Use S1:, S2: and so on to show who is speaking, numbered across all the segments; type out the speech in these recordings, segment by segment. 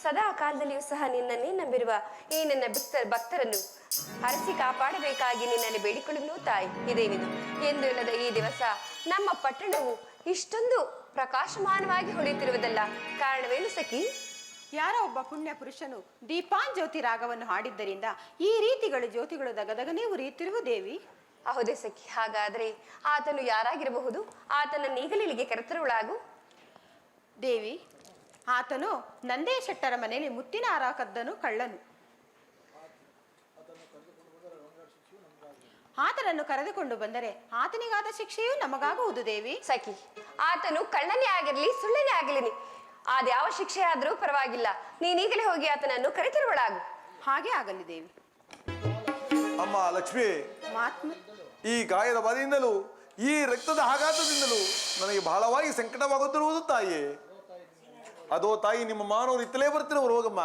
S1: ಸದಾ ಕಾಲದಲ್ಲಿಯೂ ಸಹ ನಿನ್ನನ್ನೇ ನಂಬಿರುವ ಈ ನನ್ನ ಭಕ್ತರನ್ನು ಹರಸಿ ಕಾಪಾಡಬೇಕಾಗಿ ನಿನ್ನಲ್ಲಿ ಬೇಡಿಕೊಳ್ಳುವುದು ತಾಯಿ. ಇದೇನಿದು ಎಂದು ಇಲ್ಲದ ಈ ದಿವಸ ನಮ್ಮ ಪಟ್ಟಣವು ಇಷ್ಟೊಂದು ಪ್ರಕಾಶಮಾನವಾಗಿ ಹೊಳೆಯುತ್ತಿರುವುದಲ್ಲ, ಕಾರಣವೇನು ಸಖಿ?
S2: ಯಾರೋ ಒಬ್ಬ ಪುಣ್ಯ ಪುರುಷನು ದೀಪಾಂಜ್ಯೋತಿ ರಾಗವನ್ನು ಹಾಡಿದ್ದರಿಂದ ಈ ರೀತಿಗಳು ಜ್ಯೋತಿಗಳು ದಗದಗನೇ ಉರಿಯುತ್ತಿರುವ ದೇವಿ.
S1: ಹೌದೇ ಸಖಿ, ಹಾಗಾದ್ರೆ ಆತನು ಯಾರಾಗಿರಬಹುದು? ಆತನನ್ನು ಈಗಲೇ ಇಲ್ಲಿಗೆ ಕರೆತರುಳಾಗು.
S2: ದೇವಿ, ಆತನು ನಂದೇ ಶೆಟ್ಟರ ಮನೆಯಲ್ಲಿ ಮುತ್ತಿನ ಹಾರ ಕದ್ದನು ಕಳ್ಳನು. ಆತನನ್ನು ಕರೆದುಕೊಂಡು ಬಂದರೆ ಆತನಿಗಾದ ಶಿಕ್ಷೆಯೂ ನಮಗಾಗುವುದು ದೇವಿ.
S1: ಸಖಿ, ಆತನು ಕಳ್ಳನೇ ಆಗಿರಲಿ ಸುಳ್ಳನೇ ಆಗಿರಲಿ, ಅದ್ಯಾವ ಶಿಕ್ಷೆ ಆದರೂ ಪರವಾಗಿಲ್ಲ, ನೀನೀಗಲೇ ಹೋಗಿ ಆತನನ್ನು ಕರೆತರುಳಾಗು.
S2: ಹಾಗೆ ಆಗಲಿ ದೇವಿ.
S3: ಅಮ್ಮ ಲಕ್ಷ್ಮಿ,
S2: ಮಾತ್ಮ
S3: ಈ ಗಾಯದ ಬಾಧೆಯಿಂದಲೂ ಈ ರಕ್ತದ ಆಘಾತದಿಂದಲೂ ನನಗೆ ಬಹಳವಾಗಿ ಸಂಕಟವಾಗುತ್ತಿರುವುದು ತಾಯಿ. ಅದೋ ತಾಯಿ, ನಿಮ್ಮ ಮಾನವರು ಇತ್ತಲೇ ಬರ್ತಿರೋರು, ಹೋಗಮ್ಮ.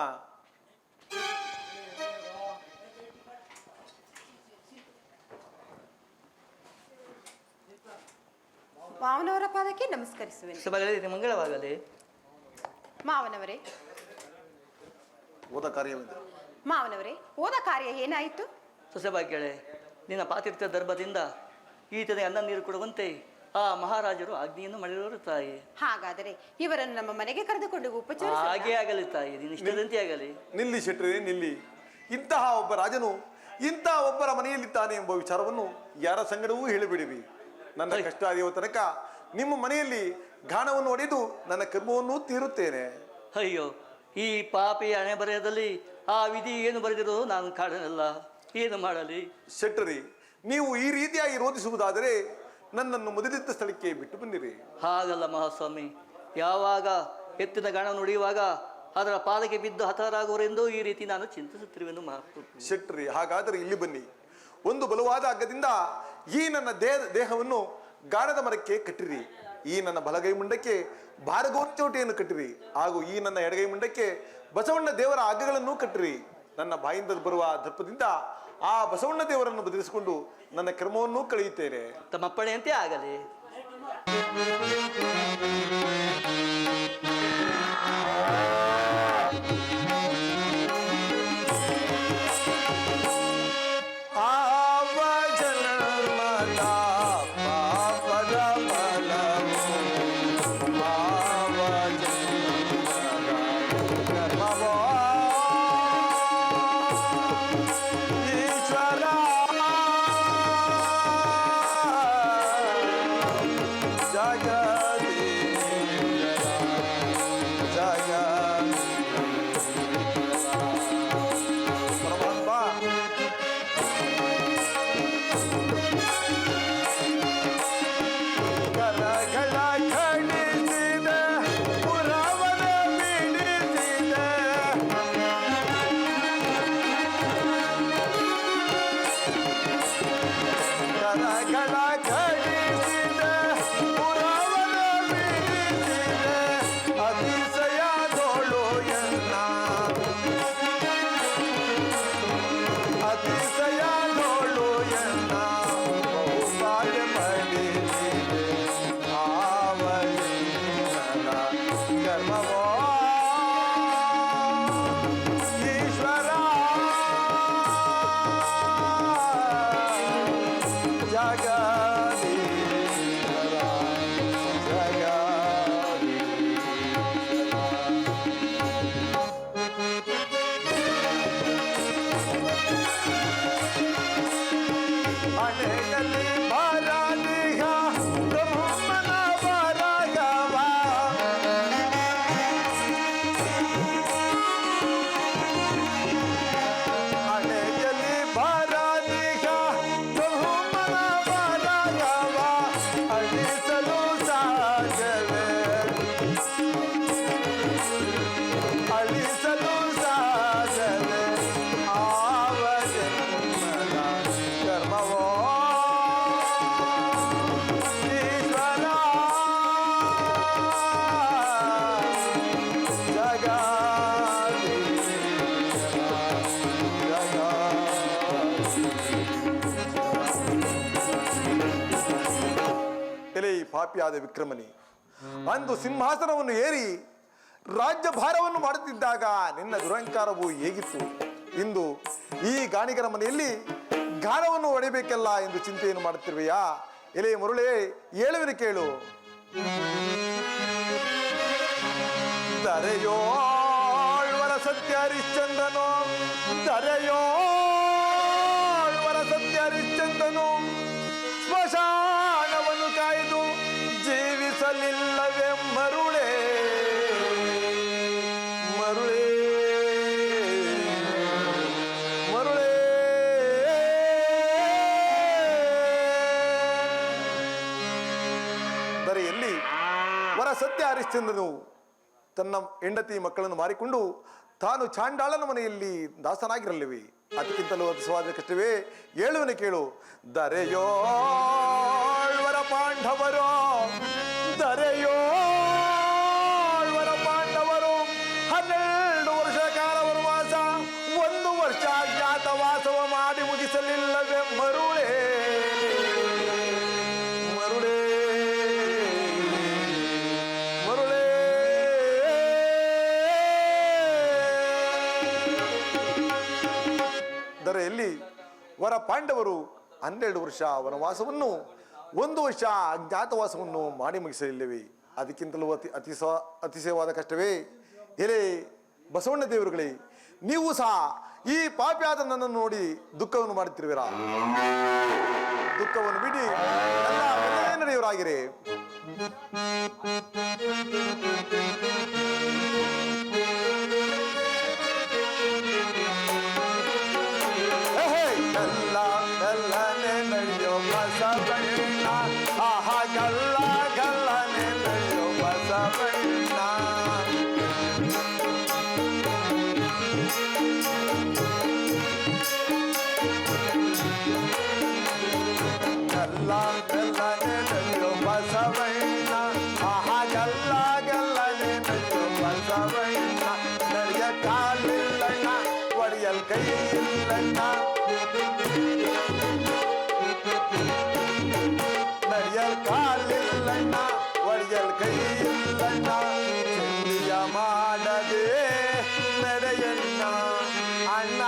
S2: ಮಾವನವರ ಪಾದಕ್ಕೆ ನಮಸ್ಕರಿಸುವೆ.
S4: ಮಂಗಳವಾಗಲಿ.
S2: ಮಾವನವರೇ,
S3: ಓದ ಕಾರ್ಯವಿದೆ.
S2: ಮಾವನವರೇ, ಓದ ಕಾರ್ಯ ಏನಾಯಿತು?
S4: ಸೊಸೆಬಾಗ್ಯಳೆ, ನಿನ್ನ ಪಾತಿರ್ಥ ದರ್ಭದಿಂದ ಈತನಿಗೆ ಅನ್ನ ನೀರು ಕೊಡುವಂತೆ ಆ ಮಹಾರಾಜರು ಆಜ್ಞೆಯನ್ನು ಮಾಡಿರೋರು ತಾಯಿ.
S2: ಹಾಗಾದರೆ ಇವರನ್ನು ನಮ್ಮ ಮನೆಗೆ ಕರೆದುಕೊಂಡು ಉಪಚಾರ.
S4: ಹಾಗೆ ಆಗಲಿ ತಾಯಿ, ನಿನ್ನ ಇಷ್ಟದಂತೆ ಆಗಲಿ.
S3: ನಿಲ್ಲಿ ಶೆಟ್ರೆ, ನಿಲ್ಲಿ. ಇಂತಹ ಒಬ್ಬ ರಾಜನು ಇಂತಹ ಒಬ್ಬರ ಮನೆಯಲ್ಲಿದ್ದಾನೆ ಎಂಬ ವಿಚಾರವನ್ನು ಯಾರ ಸಂಗಡವೂ ಹೇಳಿಬಿಡಿರಿ. ನನ್ನ ಕಷ್ಟ ಅರಿಯುವ ತನಕ ನಿಮ್ಮ ಮನೆಯಲ್ಲಿ ಗಾಣವನ್ನು ಹೊಡೆದು ನನ್ನ ಕರ್ಮವನ್ನು ತೀರುತ್ತೇನೆ.
S4: ಅಯ್ಯೋ, ಈ ಪಾಪಿ ಹಣೆ ಬರೆಯದಲ್ಲಿ ಆ ವಿಧಿ ಏನು ಬರೆದಿರೋ ನಾನು ಕಾಣಲ್ಲ, ಏನು ಮಾಡಲಿ?
S3: ಶೆಟ್ಟರಿ, ನೀವು ಈ ರೀತಿಯಾಗಿ ರೋಧಿಸುವುದಾದರೆ ನನ್ನನ್ನು ಮೊದಲಿದ್ದ ಸ್ಥಳಕ್ಕೆ ಬಿಟ್ಟು ಬನ್ನಿರಿ.
S4: ಹಾಗಲ್ಲ ಮಹಾಸ್ವಾಮಿ, ಯಾವಾಗ ಎತ್ತಿನ ಗಾಣ ನುಡಿಯುವಾಗ ಅದರ ಪಾದಕ್ಕೆ ಬಿದ್ದು ಹತರಾಗುವರೆಂದು ಈ ರೀತಿ ನಾನು ಚಿಂತಿಸುತ್ತಿರುವೆನು ಮಹಾಪ್ರಭು.
S3: ಶೆಟ್ಟರಿ, ಹಾಗಾದರೆ ಇಲ್ಲಿ ಬನ್ನಿ. ಒಂದು ಬಲವಾದ ಹಗ್ಗದಿಂದ ಈ ನನ್ನ ದೇಹವನ್ನು ಗಾಣದ ಮರಕ್ಕೆ ಕಟ್ಟಿರಿ. ಈ ನನ್ನ ಬಲಗೈ ಮುಂಡಕ್ಕೆ ಭಾರಗೋಚೋಟಿಯನ್ನು ಕಟ್ಟಿರಿ. ಹಾಗೂ ಈ ನನ್ನ ಎಡಗೈ ಮುಂಡಕ್ಕೆ ಬಸವಣ್ಣ ದೇವರ ಹಗ್ಗಗಳನ್ನು ಕಟ್ಟಿರಿ. ನನ್ನ ಬಾಯಿಂದ ಬರುವ ದರ್ಪದಿಂದ ಆ ಬಸವಣ್ಣ ದೇವರನ್ನು ಬದಲಿಸಿಕೊಂಡು ನನ್ನ ಕರ್ಮವನ್ನು ಕಳೆಯುತ್ತೇನೆ.
S4: ತಮ್ಮಪ್ಪಣೆಯಂತೆ ಆಗಲಿ.
S3: ಪಾಪಿಯಾದ ವಿಕ್ರಮನಿ, ಅಂದು ಸಿಂಹಾಸನವನ್ನು ಏರಿ ರಾಜ್ಯ ಭಾರವನ್ನು ಮಾಡುತ್ತಿದ್ದಾಗ ನಿನ್ನ ದುರಹಂಕಾರವು ಹೇಗಿತ್ತು? ಇಂದು ಈ ಗಾಣಿಗರ ಮನೆಯಲ್ಲಿ ಗಾನವನ್ನು ಹೊಡೆಯಬೇಕಲ್ಲ ಎಂದು ಚಿಂತೆಯನ್ನು ಮಾಡುತ್ತಿರುವೆಯಾ? ಎಲೆ ಮರುಳೇ, ಹೇಳುವಿನ ಕೇಳು. ದರೆಯೋಳ್ವರ ಸತ್ಯ ಹರಿಶ್ಚಂದ್ರನು, ದರೆಯೋಳ್ವರ ಸತ್ಯ ಹರಿಶ್ಚಂದ್ರನು ಸ್ಮಶಾನವನ್ನು ಕಾಯ್ದು ಜೀವಿಸಲಿಲ್ಲವೇ ಮರುಳೇ? ಮರುಳೇ ಮರುಳೇ ದರೆಯಲ್ಲಿ ವರ ಸತ್ಯ ಹರಿಶ್ಚಂದ್ರನು ತನ್ನ ಹೆಂಡತಿ ಮಕ್ಕಳನ್ನು ಮಾರಿಕೊಂಡು ತಾನು ಚಾಂಡಾಳನ ಮನೆಯಲ್ಲಿ ದಾಸನಾಗಿರಲಿವೆ. ಅದಕ್ಕಿಂತಲೂ ಅತಿಶಯವಾದ ಕಷ್ಟವೇ? ಹೇಳುವನೆ ಕೇಳು. ದರೆಯೋಳ್ವರ ಪಾಂಡವರು, ದರೆಯೋಳ್ವರ ಪಾಂಡವರು 12 ವರ್ಷ ಕಾಲ ವನವಾಸ, 1 ವರ್ಷ ಅಜ್ಞಾತವಾಸವ ಮಾಡಿ ಮುಗಿಸಲಿಲ್ಲವೇ ಮರುಳೇ? ಮರುಳೇ ಮರುಳೇ ದರೆಯಲ್ಲಿ ವರ ಪಾಂಡವರು 12 ವರ್ಷ ವನವಾಸವನ್ನು 1 ವರ್ಷ ಅಜ್ಞಾತವಾಸವನ್ನು ಮಾಡಿ ಮುಗಿಸಲಿಲ್ಲವೇ? ಅದಕ್ಕಿಂತಲೂ ಅತಿಶಯವಾದ ಕಷ್ಟವೇ? ಎಲೆ ಬಸವಣ್ಣ ದೇವರುಗಳೇ, ನೀವು ಸಹ ಈ ಪಾಪಿಯಾದ ನನ್ನನ್ನು ನೋಡಿ ದುಃಖವನ್ನು ಮಾಡುತ್ತಿರುವಿರಾ? ದುಃಖವನ್ನು ಬಿಡಿ, ಎಲ್ಲ ಒಳ್ಳೆಯ ನಡೆಯುವರಾಗಿರಿ. ಗಲ್ಲ ಗಲ್ಲನೆ ನಡೆಯೋ ಬಸವಣ್ಣ, ಆಹಾ ಗಲ್ಲ ಗಲ್ಲನೆ ನಡೆಯೋ ಬಸವಣ್ಣ. ಗಲ್ಲ ಗಲ್ಲನೆ ನಡೆಯೋ ಬಸವಣ್ಣ, ಆಹಾ ಗಲ್ಲ ಗಲ್ಲನೆ ನಡೆಯೋ ಬಸವಣ್ಣ. ನಡೆಯ ಕಾಲಿಲ್ಲಣ್ಣ, ಒಡೆಯಲ್ ಕೈ ಇಲ್ಲಣ್ಣ, ನಡೆಯಲ್ ಕಾಲಿಲ್ಲಣ್ಣ, ಒಡೆಯಲ್ ಕೈ ಇಲ್ಲಣ್ಣ. ಚೆಂಡಿಯ ಮಾಡದೆ ನಡೆಯಣ್ಣ ಅಣ್ಣ,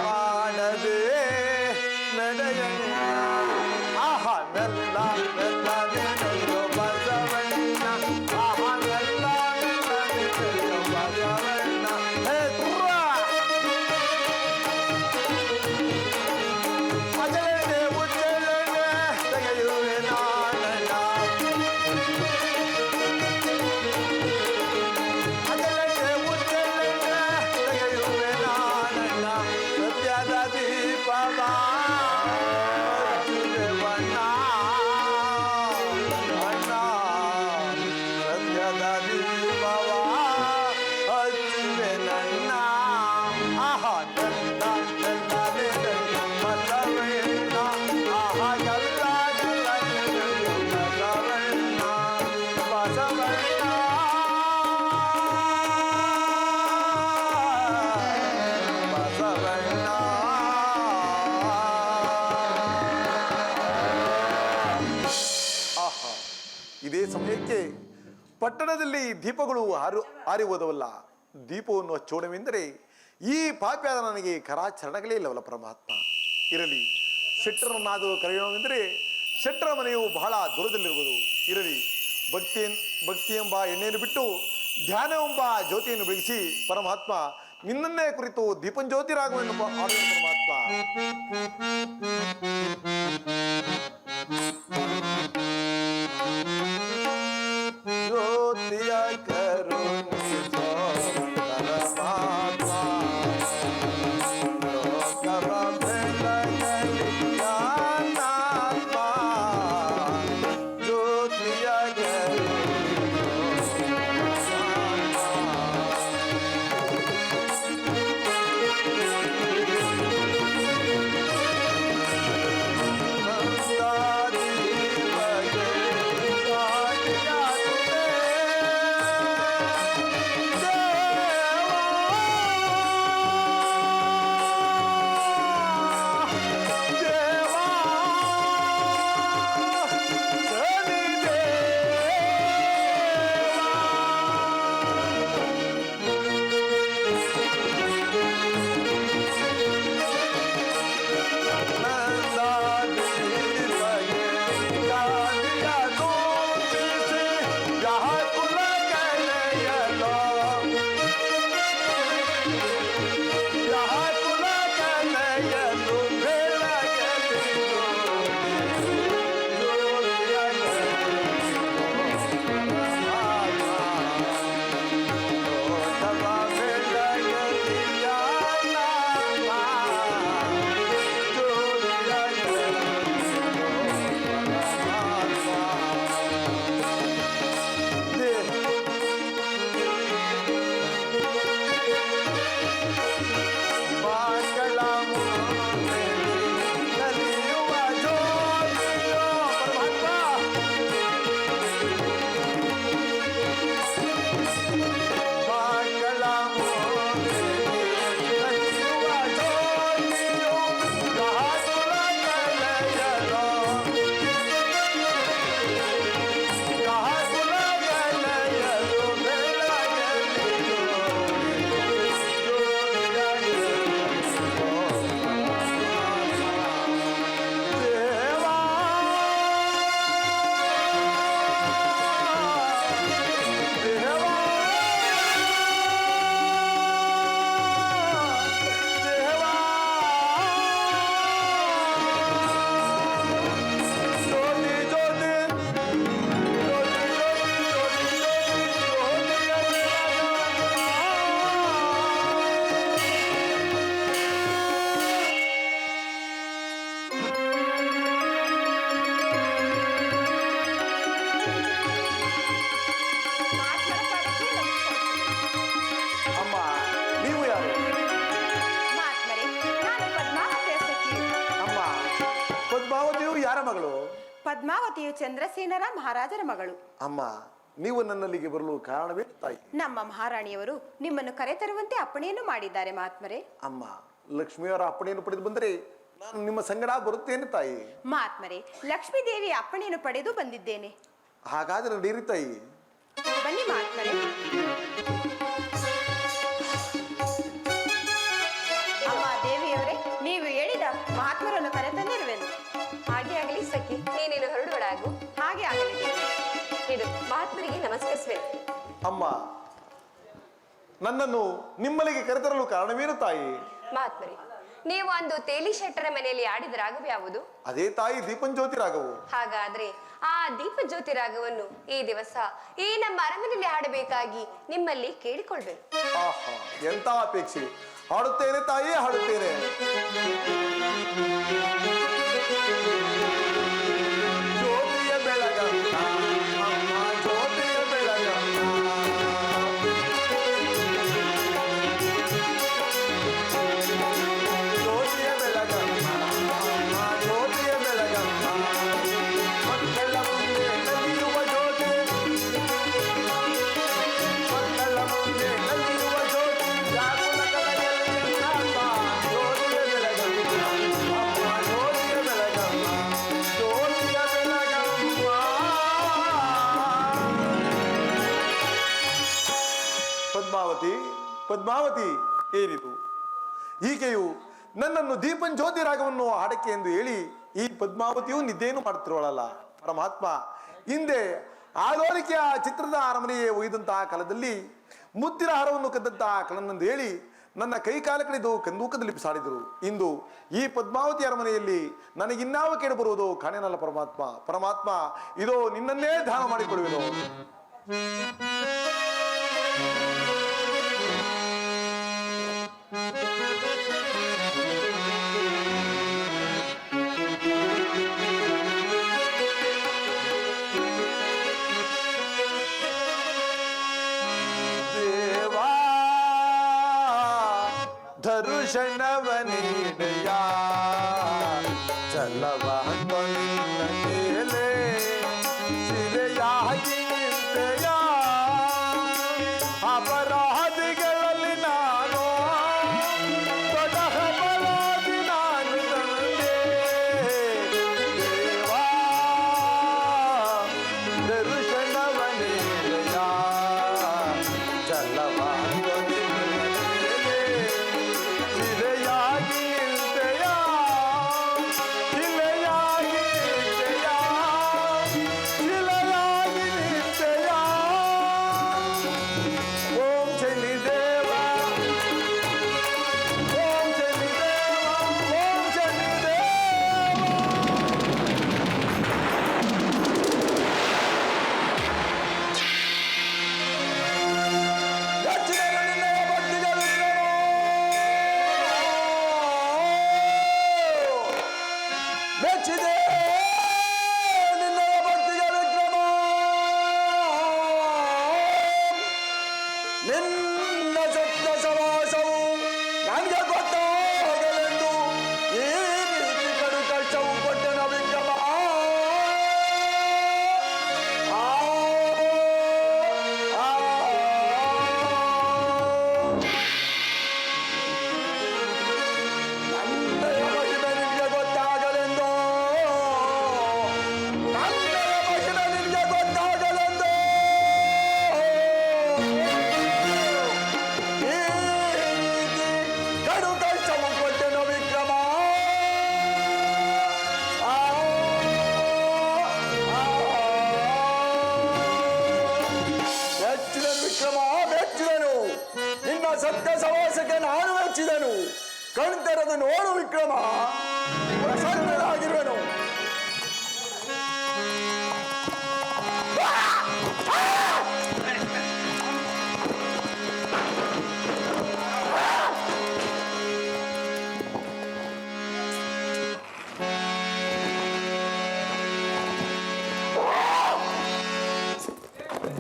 S3: ಮಾಡದೆ ನಡೆಯಣ್ಣ. ಆಹಾ ಮೆಲ್ಲ ಮೆಲ್ಲ ನಡೆಯೋ ಬಸವಣ್ಣ, ಆಹಾ ಮೆಲ್ಲ ಮೆಲ್ಲ ನಡೆಯೋ ಬಸವಣ್ಣ. ಹೇ ತುರ್ರ ಮಜಲನೆ ಉಜ್ಜಲನೆ ತೆಗೆಯುವೆ ನಾನಣ್ಣ, ಮಜಲನೆ ಉಜ್ಜಲನೆ ತೆಗೆಯುವೆ ನಾನಣ್ಣ. ಸತ್ಯದ ದೀಪವ ಹಚ್ಚುವೆ ಬಣ್ಣ ಅಣ್ಣ, ಸತ್ಯದ ದೀಪವ ಹಚ್ಚುವೆ ನನ್ನ. ಆಹಾ ನನ್ನ ನನ್ನ ಬಸವಣ್ಣ, ಆಹಾ ಗಲ್ಲ ಗಲ್ಲ ಬಸವಣ್ಣ ಬಸವಣ್ಣ. ಬಸವಣ್ಣ ಆಹಾ, ಇದೇ ಸಮಯಕ್ಕೆ ಪಟ್ಟಣದಲ್ಲಿ ದೀಪಗಳು ಹಾರಿ ಹೋದವಲ್ಲ. ದೀಪವನ್ನು ಹಚ್ಚೋಣವೆಂದರೆ ಈ ಪಾಪಿಯಾದ ನನಗೆ ಕರಾಚರಣಗಳೇ ಇಲ್ಲವಲ್ಲ ಪರಮಾತ್ಮ. ಇರಲಿ, ಶೆಟ್ಟರನ್ನಾದರೂ ಕರೆಯೋಣವೆಂದರೆ ಶೆಟ್ಟರ ಮನೆಯು ಬಹಳ ದೂರದಲ್ಲಿರುವುದು. ಇರಲಿ, ಭಕ್ತಿ ಎಂಬ ಎಣ್ಣೆಯನ್ನು ಬಿಟ್ಟು ಧ್ಯಾನ ಎಂಬ ಜ್ಯೋತಿಯನ್ನು ಬೆಳಗಿಸಿ ಪರಮಾತ್ಮ ನಿನ್ನನ್ನೇ ಕುರಿತು ದೀಪಂಜ್ಯೋತಿರಾಗುವೆಂದು ಆಡುವ ಪರಮಾತ್ಮ. ಜ್ಯೋತಿಯ ಕರುಣಿಸೋ ಪರಮಾತ್ಮ, ಲೋಕವ ಬೆಳಗಲಿ ಜ್ಞಾನಾತ್ಮ. ಜ್ಯೋತಿಯ ಕರುಣಿಸೋ ಪರಮಾತ್ಮ.
S2: ಪದ್ಮಾವತಿಯು ಚಂದ್ರಸೇನರ ಮಹಾರಾಜರ ಮಗಳು.
S3: ಅಮ್ಮ, ನೀವು ನನ್ನಲ್ಲಿಗೆ ಬರಲು ಕಾರಣವೇ ತಾಯಿ?
S2: ನಮ್ಮ ಮಹಾರಾಣಿಯವರು ನಿಮ್ಮನ್ನು ಕರೆತರುವಂತೆ ಅಪ್ಪಣೆಯನ್ನು ಮಾಡಿದ್ದಾರೆ ಮಹಾತ್ಮರೇ.
S3: ಅಮ್ಮ, ಲಕ್ಷ್ಮಿಯವರ ಅಪ್ಪಣೆಯನ್ನು ಪಡೆದು ಬಂದರೆ ನಾನು ನಿಮ್ಮ ಸಂಗಡ ಬರುತ್ತೇನೆ ತಾಯಿ.
S2: ಮಹಾತ್ಮರೇ, ಲಕ್ಷ್ಮೀ ದೇವಿಯ ಅಪ್ಪಣೆಯನ್ನು ಪಡೆದು ಬಂದಿದ್ದೇನೆ.
S3: ಹಾಗಾದ್ರೆ ನಡೀರಿ ತಾಯಿ.
S2: ಬನ್ನಿ ಮಹಾತ್ಮರೇ. ಅಮ್ಮ ದೇವಿಯವರೇ, ನೀವು ಹೇಳಿದ ಮಹಾತ್ಮರನ್ನು ಕರೆತಂದಿರುವೆನು.
S1: ಹಾಗೆ ಆಗಲಿ ಸಖಿ, ನೀನೇನು ಹೊರಡುವಳಾಗು.
S2: ಹಾಗೆ ಆಗಲಿ ದೇವಿ.
S1: ಇದು ಮಹಾತ್ಮರಿಗೆ ನಮಸ್ಕರಿಸುವೆನು.
S3: ಅಮ್ಮ, ನನ್ನನ್ನು ನಿಮ್ಮಲ್ಲಿಗೆ ಕರೆತರಲು ಕಾರಣವೇನು ತಾಯಿ?
S1: ಮಹಾತ್ಮರಿ, ನೀವು ಅಂದು ತೇಲಿ ಶೆಟ್ಟರ ಮನೆಯಲ್ಲಿ ಆಡಿದ ರಾಗವು ಯಾವುದು?
S3: ಅದೇ ತಾಯಿ ದೀಪಂಜ್ಯೋತಿ ರಾಗವು.
S1: ಹಾಗಾದ್ರೆ ಆ ದೀಪ ಜ್ಯೋತಿ ರಾಗವನ್ನು ಈ ದಿವಸ ಈ ನಮ್ಮ ಅರಮನೆಯಲ್ಲಿ ಹಾಡಬೇಕಾಗಿ ನಿಮ್ಮಲ್ಲಿ ಕೇಳಿಕೊಳ್ಬೇಕು.
S3: ಆಹಾ, ಎಂತ ಅಪೇಕ್ಷೆ! ಹಾಡುತ್ತೇನೆ ತಾಯಿ, ಹಾಡುತ್ತೇನೆ. ಜ್ಯೋತಿಯ ಬೆಳಗಮ್ಮ, ಅಮ್ಮ ಜ್ಯೋತಿಯ ಬೆಳಗಮ್ಮ. ಜ್ಯೋತಿಯ ಬೆಳಗಮ್ಮ, ಅಮ್ಮ ಜ್ಯೋತಿಯ ಬೆಳಗಮ್ಮ. ಮಕ್ಕಳ ಮುಂದೆ ನಲಿಯುವ ಜ್ಯೋತಿ, ಮಕ್ಕಳ ಮುಂದೆ ನಲಿಯುವ ಜ್ಯೋತಿ. ಜಾಗುಲ ಕಲೆಯಲ್ಲಿ ನಮ್ಮ ಜ್ಯೋತಿಯ ಬೆಳಗಮ್ಮ, ಅಮ್ಮ ಜ್ಯೋತಿಯ ಬೆಳಗಮ್ಮ, ಜ್ಯೋತಿಯ ಬೆಳಗಮ್ಮ. ಪದ್ಮಾವತಿ, ಪದ್ಮಾವತಿ, ಏನಿದು? ಈಕೆಯು ನನ್ನನ್ನು ದೀಪನ್ ಜ್ಯೋತಿ ರಾಗವನ್ನು ಹಾಡಕ್ಕೆ ಎಂದು ಹೇಳಿ ಈ ಪದ್ಮಾವತಿಯು ನಿದ್ದೆಯನ್ನು ಮಾಡುತ್ತಿರುವಳಲ್ಲ. ಪರಮಾತ್ಮ, ಹಿಂದೆ ಆಲೋಲಿಕೆಯ ಚಿತ್ರದ ಅರಮನೆಯೇ ಒಯ್ದಂತಹ ಕಾಲದಲ್ಲಿ ಮುತ್ತಿನ ಹಾರವನ್ನು ಕದ್ದಂತಹ ಕಲನೆಂದು ಹೇಳಿ ನನ್ನ ಕೈ ಕಾಲ ಕಳೆದು ಕಂದೂಕದಲ್ಲಿ ಬಿಸಾಡಿದರು. ಇಂದು ಈ ಪದ್ಮಾವತಿ ಅರಮನೆಯಲ್ಲಿ ನನಗಿನ್ನಾವ ಕೇಳಿ ಬರುವುದು ಕಾಣೆನಲ್ಲ ಪರಮಾತ್ಮ. ಪರಮಾತ್ಮ, ಇದೋ ನಿನ್ನನ್ನೇ ಧ್ಯಾನ ಮಾಡಿಕೊಳ್ಳುವೆನು. ದೇವಾ ದರ್ಶನವ ನೀಡೆಯ ಚಲವಂತ ನಿನ್ನ ಮೇಲೆ ಸಿರೆಯಾಗಿ ನಿಂತೆಯ. ಅಪರಾಧಿಗಳಲ್ಲಿ ನಾನು ದೊಡ್ಡ ಅಪರಾಧಿ ನಾನು ತಂದೆ. ದೇವಾ ದರ್ಶನವ ನೀಡೆಯ ಚಲವಂತ ನಿನ್ನ ಮೇಲೆ ಸಿರೆಯಾಗಿ ನಿಂತೆಯ, ಶಿಲೆಯಾಗಿ ನಿಂತೆಯ, ಶಿಲೆಯಾಗಿ ನಿಂತೆಯ. ಓಂ ಶನಿದೇವ, ಓಂ ಶನಿದೇವ, ಓಂ ಶನಿದೇವ. ಹೆಚ್ಚಿನ ನಿನ್ನಯ ಭಕ್ತಿಗೆ ವಿಕ್ರಮ. ಮೆಚ್ಚಿದೆ ನಿನ್ನಯ ಭಕ್ತಿಗೆ ವಿಕ್ರಮ. ನಿನ್ನ ಸತ್ಯ ಸವಾಸವು ನನಗೆ ಗೊತ್ತಾಗಲೆಂದು ಈ ರೀತಿ ಕಡು ಕಷ್ಟವು ಕೊಟ್ಟೆನ ವಿಕ್ರಮ. ಆ, ಆ, ನನ್ನಯ ಮಹಿಮೆ ನಿನಗೆ ಗೊತ್ತಾಗಲೆಂದು, ನನ್ನಯ ಮಹಿಮೆ ನಿನಗೆ ಗೊತ್ತಾಗಲೆಂದು ಈ ರೀತಿ ಕಡು ಕಷ್ಟವು ಕೊಟ್ಟೆನು ವಿಕ್ರಮ. ಆ, ಆ, ಮೆಚ್ಚಿದನು ವಿಕ್ರಮ, ಮೆಚ್ಚಿದನು. ನಿನ್ನ ಸತ್ಯ ಸವಾಸಕ್ಕೆ ನಾನು ಮೆಚ್ಚಿದನು. ಕಣ್ತೆರೆದು ನೋಡು ವಿಕ್ರಮ, ಪ್ರಸನ್ನನಾಗಿರುವೆನು.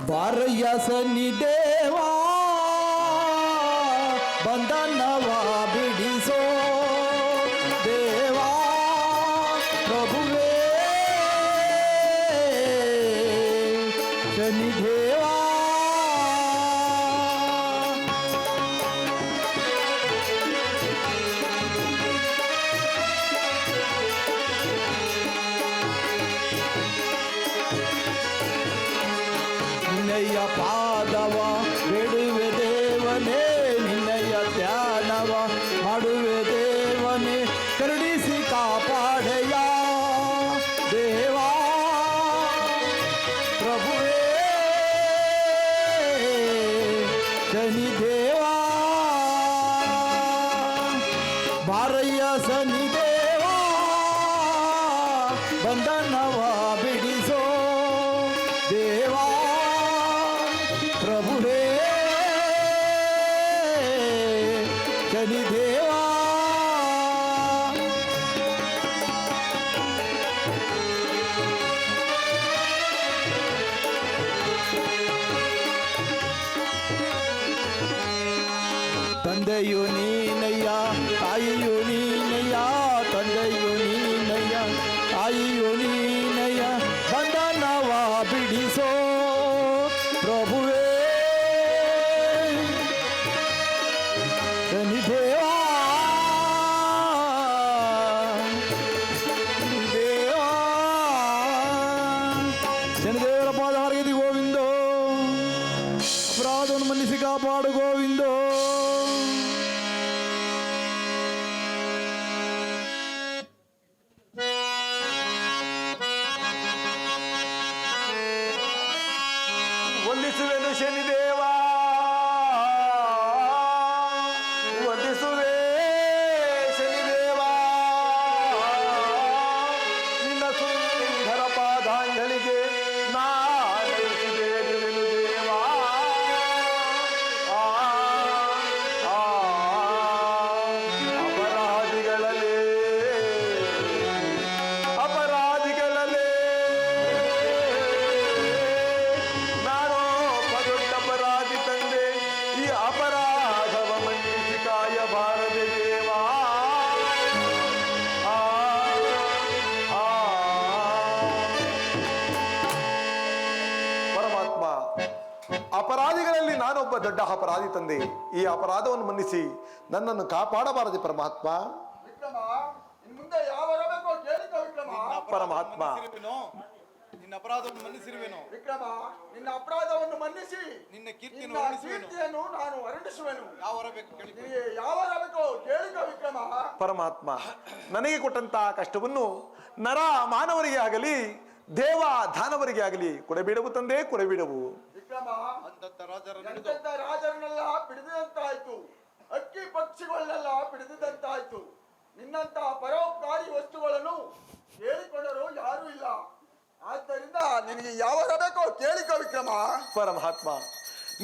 S5: ಬಾರಯ್ಯ ಸನ್ನಿ ದೇವಾ, ಬಂಧನವ ಬಿಡಿಸೋ ದೇವಾ ಪ್ರಭುವೇ. ಪಾದವ ಬೇಡುವೆ ದೇವನೇ, ನಿನ್ನಯ ಧ್ಯಾನವ ಮಾಡುವೆ ದೇವನೇ, ಕರುಣಿಸಿ ಕಾಪಾಡೆಯ ದೇವಾ ಪ್ರಭುವೇ ಶನಿ ದೇವಾ, ಬಾರಯ್ಯ ಶನಿ ದೇವಾ, ಬಂಧನವ ಬಿಡಿಸೋ ದೇವಾ ಪ್ರಭುವೇ ಶನಿ ದೇವಾ. ತಂದೆಯು ನೀನಯ್ಯ ತಾಯಿಯು ನೀನಯ್ಯ, ತಂದೆಯು ನೀನಯ್ಯ ತಾಯಿಯು ನೀನಯ್ಯ, ಬಂಧನವ ಬಿಡಿಸೋ ಪ್ರಭುವೇ ಶನಿ ದೇವಾ ದೇವಾ. ಶನಿದೇವರ ಪಾದಹಾರಕ್ಕೆ ಗೋವಿಂದೋ, ಅಪರಾಧವನ್ನು ಮನ್ನಿಸಿ ಕಾಪಾಡು ಗೋವಿಂದೋ.
S3: ವಂದಿಸುವೆನು ಶನಿದೇವಾ, ವಂದಿಸುವೆ ಶನಿದೇವಾ, ನಿನ್ನ ಸುಂದರ ಪಾದಾಂಜಲಿಗೆ ನಾನಯಿಸಿದೆ ದೇವಾ. ಅಪರಾಧಿಗಳಲ್ಲೇ ಅಪರಾಧಿಗಳಲ್ಲೇ ನಾನು ದೊಡ್ಡ ಅಪರಾಧಿ ತಂದೆ, ಈ ಅಪರಾಧವ ಮನ್ನಿಸಿ ಕಾಯಬಾರದೆ ದೇವಾ. ಪರಮಾತ್ಮ, ಅಪರಾಧಿಗಳಲ್ಲಿ ನಾನೊಬ್ಬ ದೊಡ್ಡ ಅಪರಾಧಿ ತಂದೆ, ಈ ಅಪರಾಧವನ್ನು ಮನ್ನಿಸಿ ನನ್ನನ್ನು ಕಾಪಾಡಬಾರದೆ ಪರಮಾತ್ಮ.
S6: ವಿಕ್ರಮ, ಇನ್ ಮುಂದೆ ಯಾವ ಬರಬೇಕೋ ಕೇಳಿಕೋ ವಿಕ್ರಮ.
S3: ಪರಮಾತ್ಮ,
S7: ನಿನ್ನ ಅಪರಾಧವನ್ನು ಮನ್ನಿಸಿರುವೆನು
S6: ವಿಕ್ರಮ, ನಿನ್ನ ಅಪರಾಧವನ್ನು ಮನ್ನಿಸಿ
S7: ನಿನ್ನ
S6: ನಿನ್ನ ಕೀರ್ತಿಯನ್ನು ನಾನು ವರ್ಣಿಸುವೆನು.
S7: ಯಾವ ವರ ಬೇಕು ಕೇಳಿ.
S6: ನಿನಗೆ ಯಾವ ಬರಬೇಕೋ ಕೇಳಿಕೋ ವಿಕ್ರಮ.
S3: ಪರಮಾತ್ಮ, ನನಗೆ ಕೊಟ್ಟಂತಹ ಕಷ್ಟವನ್ನು ನರ ಮಾನವರಿಗೆ ಆಗಲಿ ದೇವ ದಾನವರಿಗೆ ಆಗಲಿ ಕೊಡಬೇಡವು ತಂದೆ, ಕೊಡಬೇಡವು.
S6: ವಿಕ್ರಮ,
S7: ಅಂತಂತ ರಾಜರನ್ನು
S6: ಎಂತೆಂಥ ರಾಜರನ್ನೆಲ್ಲ ಬಿಡಿದಂತಾಯ್ತು, ಅಕ್ಕಿ ಪಕ್ಷಿಗಳನ್ನೆಲ್ಲ ಬಿಡಿದಂತಾಯ್ತು. ನಿನ್ನಂತ ಪರೋಪಕಾರಿ ವಸ್ತುಗಳನ್ನು ಕೇಳಿಕೊಂಡರೂ ಯಾರೂ ಇಲ್ಲ. ಆದ್ದರಿಂದ ನಿನಗೆ ಯಾವ ಬರಬೇಕೋ ಕೇಳಿಕೋ ವಿಕ್ರಮ.
S3: ಪರಮಾತ್ಮ,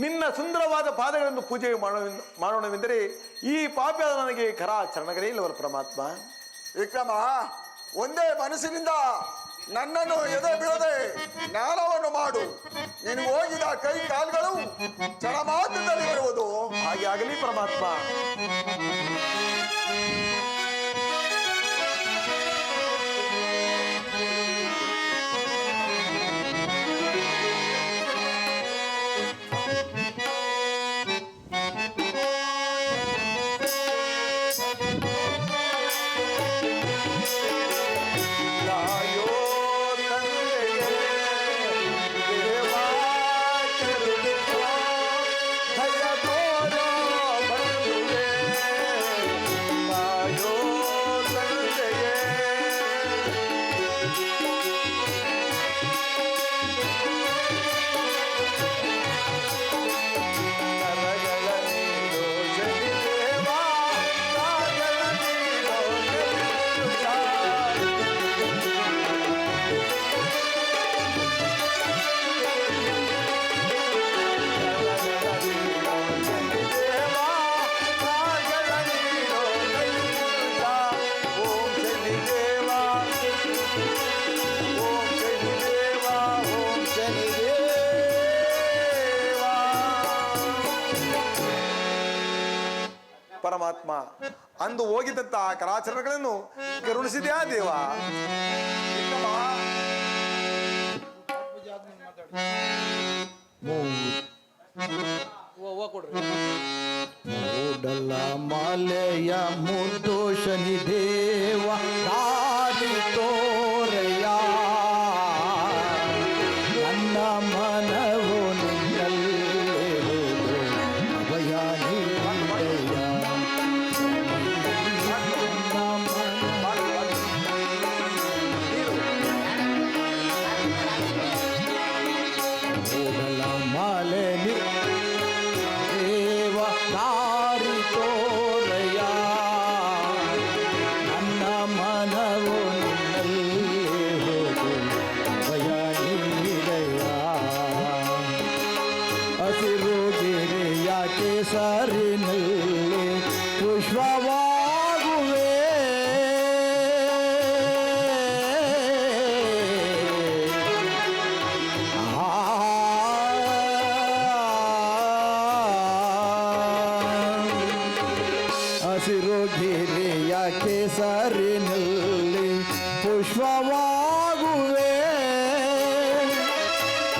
S3: ನಿನ್ನ ಸುಂದರವಾದ ಪಾದಗಳನ್ನು ಪೂಜೆ ಮಾಡೋಣವೆಂದರೆ ಈ ಪಾಪ ನನಗೆ ಚರಣಗಳೇ ಇಲ್ಲವಲ್ಲ ಪರಮಾತ್ಮ.
S6: ವಿಕ್ರಮ, ಒಂದೇ ಮನಸ್ಸಿನಿಂದ ನನ್ನನ್ನು ಎದೆ ಬಿಡದೆ ಜ್ಞಾನವನ್ನು ಮಾಡು. ನೀನು ಹೋಗಿದ ಕೈ ಕಾಲುಗಳು ಕ್ಷಣ ಮಾತ್ರದಲ್ಲಿ ಬರುವುದು.
S3: ಹಾಗೆ ಆಗಲಿ ಪರಮಾತ್ಮ. ಪರಮಾತ್ಮ, ಅಂದು ಹೋಗಿದ್ದಂತಹ ಕರಾಚರಣೆಗಳನ್ನು ಕರುಣಿಸಿದ್ಯಾ ದೇವ?
S5: ಮೂಡಲ ಮಾಲೆಯ ಮುದ್ದು ಶನಿ ದೇವ ದಾರಿ ತೋರೆಯ, ನನ್ನ ಮನವು ನಿನ್ನಲ್ಲಿ ಹಸಿರು ಗಿರಿಯ ಕೇಸರಿನಲ್ಲಿ ಪುಷ್ಪವಾಗುವೆ ಹಸಿರು ಗಿರಿಯ ಕೇಸರಿನಲ್ಲಿ ಪುಷ್ಪವಾಗುವೆ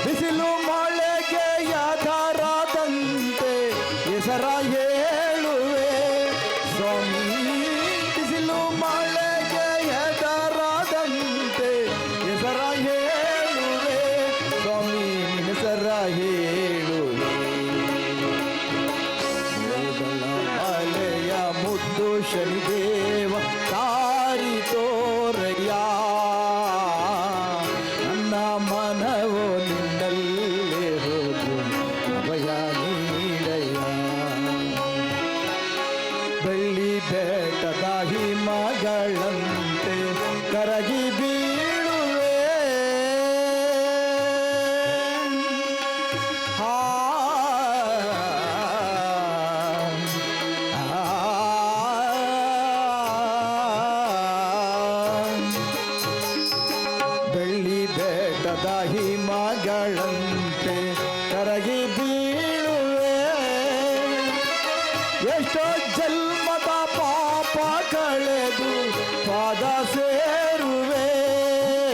S5: ಬಿಸಿಲು ಮಳೆಗೆ ಯಥಾರದಂತೆ ಹೆಸರ ಹೇಳುವೆ ಸ್ವಾಮಿ ಬಿಸಿಲು ಮಳೆಗೆ ಯಥಾರದಂತೆ ಹೆಸರ ಹೇಳುವೆ ಸ್ವಾಮಿ ಹೆಸರ ಹೇಳುವೆ ಮಲೆಯ ಮುದ್ದು ಶನಿದೇವ ದಾರಿ ತೋರಯ್ಯ ನನ್ನ ಮನವು ನಿನ್ನಲ್ಲೇ ಹೋದು ಅಭಯ ನೀಡಯ್ಯ ಬೆಳ್ಳಿ ಬೆಟ್ಟದ ಹಿಮಗಳಂತೆ ಕರಗಿ ಬೀಳುವೆ ಬೆಳ್ಳಿ ಬೆಟ್ಟದ ಹಿಮಗಳಂತೆ ಕರಗಿ ಬೀಳುವೆ ಎಷ್ಟೋ ಜನ್ಮದ ಪಾಪ ಕಳೆದು ಪಾದ ಸೇರುವೆ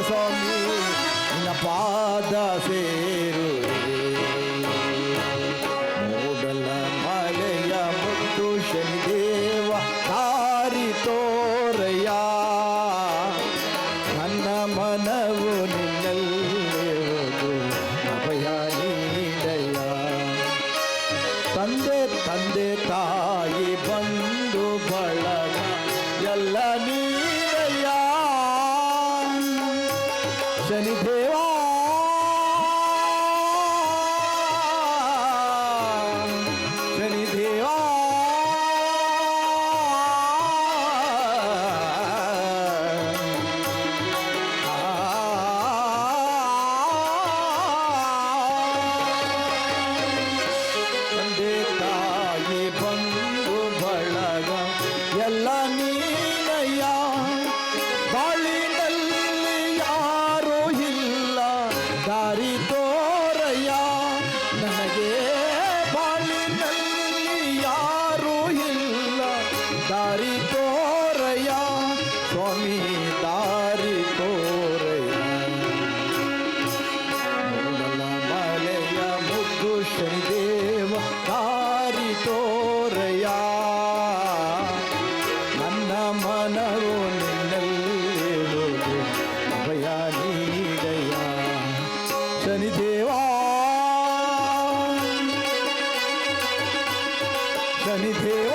S5: ಸ್ವಾಮಿ ನಿನ್ನ ಪಾದ ಸೇರುವೆ ಮೂಡಲ ಮಲೆಯ ಮುದ್ದು ಶನಿದೇವ ದಾರಿ ತೋರಯ್ಯ ನನ್ನ ಮನವು ನಿನ್ನಲ್ಲೇ ಹೋದು ಅಭಯ ನೀಡಯ್ಯ ತಂದೆ ತಂದೆ ತಾಯಿ ಬಂಧು ಬಳಗ ಎಲ್ಲ ನೀಡಯ್ಯ ಶನಿದೇವ ಶನಿದೇವ ತಂದೆ ತಾಯಿ ಬಂಧು ಬಳಗ ಎಲ್ಲ ನೀನಯ್ಯ ಬಾಳಿನಲ್ಲಿ ಯಾರೂ ಇಲ್ಲ ದಾರಿ ತೋರಯ್ಯ ನನಗೆ ಬಾಳಿನಲ್ಲಿ ಯಾರೂ ಇಲ್ಲ ದಾರಿ ತೋರಯ್ಯ ಸ್ವಾಮಿ ದಾರಿ ತೋರಯ್ಯ ಮೂಡಲ ಮಲೆಯ ಮುದ್ದು ಶನಿದೇವ ದಾರಿ ತೋರಯ್ಯ ನನ್ನ ಮನವು ನಿನ್ನಲ್ಲೇ ಹೋದು ಅಭಯ ನೀಡಯ್ಯ ಶನಿದೇವ ಶನಿದೇವ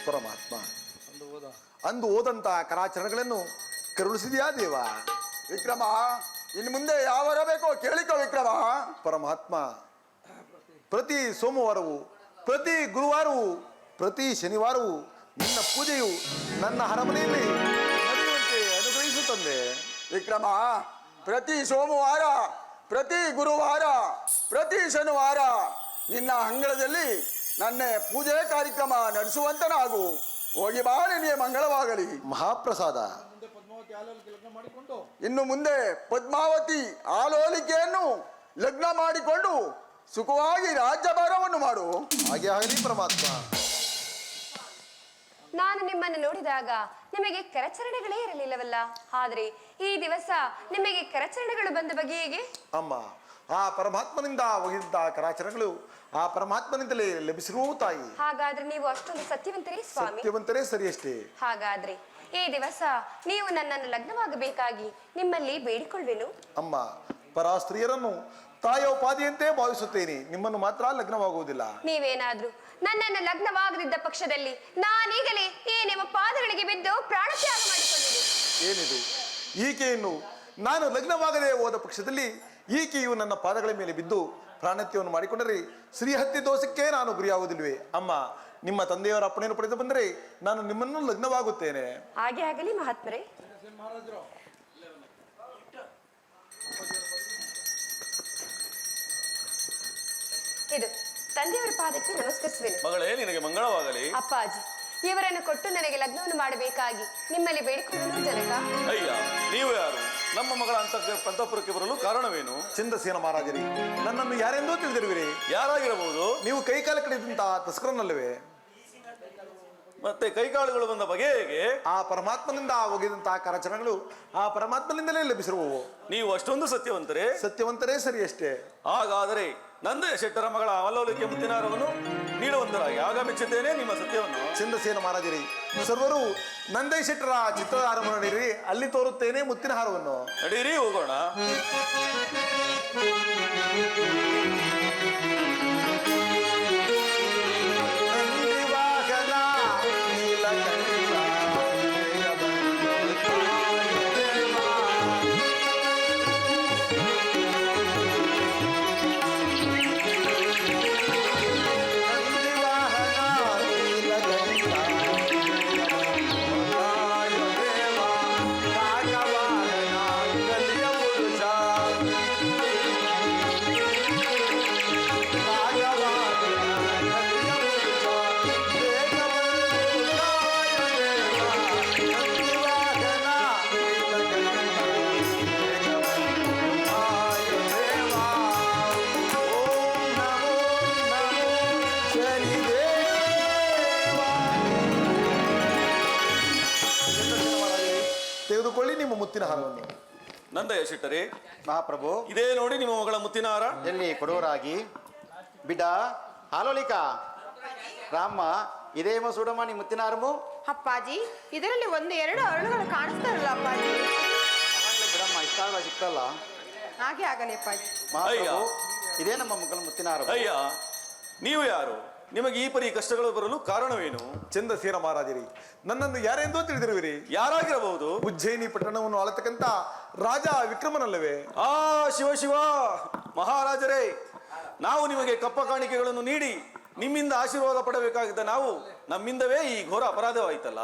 S3: ಪರಮಾತ್ಮ ಅಂದು ಓದಂತ ಕರಾಚರಣೆಗಳನ್ನು ಕರುಣಿಸಿದ್ಯಾ ದೇವ?
S6: ವಿಕ್ರಮ ಇನ್ನು ಮುಂದೆ ಯಾವರ ಬೇಕೋ ಕೇಳಿಕೋ ವಿಕ್ರಮ.
S3: ಪರಮಾತ್ಮ ಪ್ರತಿ ಸೋಮವಾರವೂ ಪ್ರತಿ ಗುರುವಾರವೂ ಪ್ರತಿ ಶನಿವಾರವೂ ನಿನ್ನ ಪೂಜೆಯು ನನ್ನ ಅರಮನೆಯಲ್ಲಿ ನಡೆಯುವಂತೆ ಅನುಗ್ರಹಿಸುತ್ತದೆ.
S6: ವಿಕ್ರಮ ಪ್ರತಿ ಸೋಮವಾರ ಪ್ರತಿ ಗುರುವಾರ ಪ್ರತಿ ಶನಿವಾರ ನಿನ್ನ ಅಂಗಳದಲ್ಲಿ ನನ್ನ ಪೂಜೆ ಕಾರ್ಯಕ್ರಮ ನಡೆಸುವಂತನಾಗು. ಹೋಗಿ ಬಾ, ನಿನಗೆ ಮಂಗಳವಾಗಲಿ.
S3: ಮಹಾಪ್ರಸಾದ.
S6: ಇನ್ನು ಮುಂದೆ ಪದ್ಮಾವತಿ ಆಲೋಲಿಕೆಯನ್ನು ಲಗ್ನ ಮಾಡಿಕೊಂಡು ಸುಖವಾಗಿ ರಾಜ್ಯಭಾರವನ್ನು ಮಾಡು.
S3: ಹಾಗೆ ಆಗಲಿ ಪರಮಾತ್ಮ.
S1: ನಾನು ನಿಮ್ಮನ್ನು ನೋಡಿದಾಗ ನಿಮಗೆ ಕರಚರಣೆಗಳೇ ಇರಲಿಲ್ಲವಲ್ಲ, ಆದರೆ ಈ ದಿವಸ ನಿಮಗೆ ಕರಚರಣೆಗಳು ಬಂದ ಬಗೆ ಹೇಗೆ?
S3: ಅಮ್ಮ, ಆ ಪರಮಾತ್ಮನಿಂದ ಒಗೆದಿದ್ದ ಕರಾಚರಣೆಗಳು ಆ ಪರಮಾತ್ಮನಿಂದಲೇ ಲಭಿಸಿರುವ ತಾಯಿ.
S1: ಹಾಗಾದ್ರೆ ನೀವು ಅಷ್ಟೊಂದು ಸತ್ಯವಂತರೇ ಸ್ವಾಮಿ?
S3: ಸತ್ಯವಂತರೇ ಸರಿಯಷ್ಟೇ.
S1: ಹಾಗಾದ್ರೆ ಈ ದಿವಸ ನೀವು ನನ್ನನ್ನು ಲಗ್ನವಾಗಬೇಕಾಗಿ ನಿಮ್ಮಲ್ಲಿ ಬೇಡಿಕೊಳ್ಳುವೆನು.
S3: ಅಮ್ಮ, ಪರ ಸ್ತ್ರೀಯರನ್ನು ತಾಯೋಪಾದಿಯಂತೆ ಭಾವಿಸುತ್ತೇನೆ, ನಿಮ್ಮನ್ನು ಮಾತ್ರ ಲಗ್ನವಾಗುವುದಿಲ್ಲ.
S1: ನೀವೇನಾದ್ರೂ ನನ್ನನ್ನು ಲಗ್ನವಾಗದಿದ್ದ ಪಕ್ಷದಲ್ಲಿ ನಾನೀಗಲೇ ಈ ನಿಮ್ಮ ಪಾದಗಳಿಗೆ ಬಿದ್ದು ಪ್ರಾಣತ್ಯಾಗ ಮಾಡಿಕೊಳ್ಳುವೆ.
S3: ಏನಿದು? ಈಕೆಯನ್ನು ನಾನು ಲಗ್ನವಾಗದೆ ಹೋದ ಪಕ್ಷದಲ್ಲಿ ಈಕೆಯು ನನ್ನ ಪಾದಗಳ ಮೇಲೆ ಬಿದ್ದು ಪ್ರಾಣತ್ಯವನ್ನು ಮಾಡಿಕೊಂಡರೆ ಶ್ರೀಹತ್ಯೆ ದೋಷಕ್ಕೆ ನಾನು ಗುರಿಯಾಗುವುದಿಲ್ವೇ? ಅಮ್ಮ, ನಿಮ್ಮ ತಂದೆಯವರ ಅಪ್ಪಣೆಯನ್ನು ಪಡೆದು ಬಂದರೆ ನಾನು ನಿಮ್ಮನ್ನು ಲಗ್ನವಾಗುತ್ತೇನೆ.
S1: ಹಾಗೆ ಆಗಲಿ ಮಹಾತ್ಮರೇ. ಇದು ತಂದೆಯವರ ಪಾದಕ್ಕೆ ನಮಸ್ಕರಿಸುವೆನು.
S8: ಮಗಳೇ, ನಿನಗೆ ಮಂಗಳವಾಗಲಿ.
S1: ಅಪ್ಪಾಜಿ, ಇವರನ್ನು ಕೊಟ್ಟು ನನಗೆ ಲಗ್ನವನ್ನು ಮಾಡಬೇಕಾಗಿ ನಿಮ್ಮಲ್ಲಿ ಬೇಡಿಕೊಳ್ಳಲು ಜನಕ.
S8: ಅಯ್ಯ, ನೀವು ಯಾರು? ನಮ್ಮ ಮಗಳ ಅಂತಃಪುರಕ್ಕೆ ಬರಲು ಕಾರಣವೇನು?
S3: ಚಂದ್ರಸೇನ ಮಹಾರಾಜರೇ, ನನ್ನನ್ನು ಯಾರೆಂದೂ ತಿಳಿದಿರುವಿರಿ.
S8: ಯಾರಾಗಿರಬಹುದು?
S3: ನೀವು ಕೈಕಾಲ ಕಡಿದಂತಹ ತಸ್ಕರನಲ್ಲವೇ?
S8: ಮತ್ತೆ ಕೈಕಾಲುಗಳು ಬಂದ ಬಗೆ ಹೇಗೆ?
S3: ಆ ಪರಮಾತ್ಮನಿಂದ ಒಗೆದಂತಹ ಕರಚರಣಗಳು ಆ ಪರಮಾತ್ಮನಿಂದಲೇ ಲಭಿಸಿರುವವು.
S8: ನೀವು ಅಷ್ಟೊಂದು ಸತ್ಯವಂತರೇ?
S3: ಸತ್ಯವಂತರೇ ಸರಿ ಅಷ್ಟೇ.
S8: ಹಾಗಾದರೆ ನಂದೇ ಶೆಟ್ಟರ ಮಗಳ ಅವಲೋಲಿಕೆ ಮುತ್ತಿನಾರವನ್ನು ನೀಡುವಂತರಾಗಿ ಆಗ ಮೆಚ್ಚುತ್ತೇನೆ ನಿಮ್ಮ ಸತ್ಯವನ್ನು.
S3: ಚಂದ್ರಸೇನ ಮಹಾರಾಜರೇ, ಸರ್ವರು ನಂದೇ ಶೆಟ್ಟರ ಚಿತ್ರದ ಹಾರವನ್ನು ನೀಡಿ ಅಲ್ಲಿ ತೋರುತ್ತೇನೆ ಮುತ್ತಿನ ಹಾರವನ್ನು.
S8: ನಡೀರಿ, ಹೋಗೋಣ.
S3: ತೆಗೆದುಕೊಳ್ಳಿ ನಿಮ್ಮ ಮುತ್ತಿನ ಹಾರವನ್ನು.
S8: ನಂದಯ್ಯ ಶೆಟ್ಟರೇ,
S9: ಮಹಾಪ್ರಭು,
S8: ಇದೇ ನೋಡಿ ನಿಮ್ಮ ಮಗಳ ಮುತ್ತಿನ ಹಾರ.
S9: ಎಲ್ಲಿ ಕೊಡುವರಾಗಿ ಬಿಡ ಹಾಲೋಲಿಕ ರಾಮ, ಇದೇ ಸೂಡಮ್ಮ ನೀ ಮುತ್ತಿನ ಹಾರಮು.
S2: ಅಪ್ಪಾಜಿ, ಇದರಲ್ಲಿ ಒಂದು ಎರಡು ಅರಳುಗಳು ಕಾಣಿಸ್ತಾ ಇರಲ್ಲ ಅಪ್ಪಾಜಿ.
S9: ಬಿಡಮ್ಮ, ಇಷ್ಟ ಸಿಕ್ಕಲ್ಲ.
S2: ಹಾಗೆ ಆಗಲಿ ಅಪ್ಪಾಜಿ.
S9: ಮಹಾಪ್ರಭು, ಇದೇ ನಮ್ಮ ಮಗಳ ಮುತ್ತಿನ ಹಾರ.
S8: ಅಯ್ಯ, ನೀವು ಯಾರು? ನಿಮಗೆ ಈ ಪರಿ ಕಷ್ಟಗಳು ಬರಲು ಕಾರಣವೇನು?
S3: ಚಂದ್ರಸೇನ ಮಹಾರಾಜರೇ, ನನ್ನನ್ನು ಯಾರೆಂದೂ ತಿಳಿದಿರುವಿರಿ.
S8: ಯಾರಾಗಿರಬಹುದು?
S3: ಉಜ್ಜಯಿನಿ ಪಟ್ಟಣವನ್ನು ಆಳತಕ್ಕಂತ ರಾಜ ವಿಕ್ರಮನಲ್ಲವೇ?
S8: ಆ ಶಿವ ಶಿವ ಮಹಾರಾಜರೇ, ನಾವು ನಿಮಗೆ ಕಪ್ಪ ಕಾಣಿಕೆಗಳನ್ನು ನೀಡಿ ನಿಮ್ಮಿಂದ ಆಶೀರ್ವಾದ ಪಡಬೇಕಾಗಿದ್ದ ನಾವು ನಮ್ಮಿಂದವೇ ಈ ಘೋರ ಅಪರಾಧವಾಯಿತಲ್ಲ.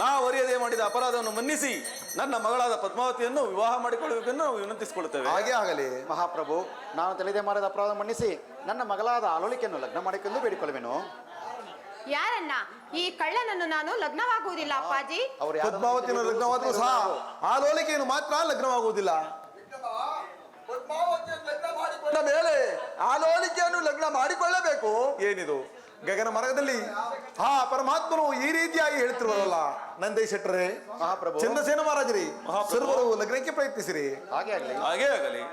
S8: ನಾವು ಅರಿಯದೆ ಮಾಡಿದ ಅಪರಾಧವನ್ನು ಮನ್ನಿಸಿ ನನ್ನ ಮಗಳಾದ ಪದ್ಮಾವತಿಯನ್ನು ವಿವಾಹ ಮಾಡಿಕೊಳ್ಳಬೇಕೆಂದು ನಾವು ವಿನಂತಿಸಿಕೊಳ್ಳುತ್ತೇವೆ.
S3: ಹಾಗೆ ಆಗಲಿ
S9: ಮಹಾಪ್ರಭು, ನಾನು ತಿಳಿದೇ ಮಾಡಿದ ಅಪರಾಧ ಮನ್ನಿಸಿ ನನ್ನ ಮಗಳಾದ ಆಲೋಲಿಕೆಯನ್ನು ಲಗ್ನ ಮಾಡಿಕೊಂಡು ಬೇಡಿಕೊಳ್ಳುವೆನು.
S2: ಯಾರನ್ನ? ಈ ಕಳ್ಳನನ್ನು ನಾನು ಲಗ್ನವಾಗುವುದಿಲ್ಲ ಅಪ್ಪಾಜಿ.
S3: ಪದ್ಮಾವತಿಯನ್ನು ಲಗ್ನವಾದರೂ ಸಹ ಆ ಲೋಲಿಕೆಯನ್ನು ಮಾತ್ರ ಲಗ್ನವಾಗುವುದಿಲ್ಲ.
S6: ಪದ್ಮಾವತಿಯನ್ನು ಲಗ್ನ ಮಾಡಿಕೊಂಡ
S7: ಮೇಲೆ ಆ ಲೋಲಿಕೆಯನ್ನು ಲಗ್ನ ಮಾಡಿಕೊಳ್ಳಬೇಕು.
S3: ಏನಿದು ಗಗನ ಮಾರ್ಗದಲ್ಲಿ ಆ ಪರಮಾತ್ಮನು ಈ ರೀತಿಯಾಗಿ ಹೇಳ್ತಿರುವಲ್ಲ. ನಂದೇ ಶೆಟ್ಟರೇ,
S9: ಮಹಾಪ್ರಭು,
S3: ಚಂದ್ರಸೇನ ಮಹಾರಾಜರೇ, ಸರ್ವರು ಲಗ್ನಕ್ಕೆ ಪ್ರಯತ್ನಿಸಿರಿ.
S9: ಹಾಗೆ ಆಗಲಿ.
S8: ಹಾಗೇ ಆಗಲಿ.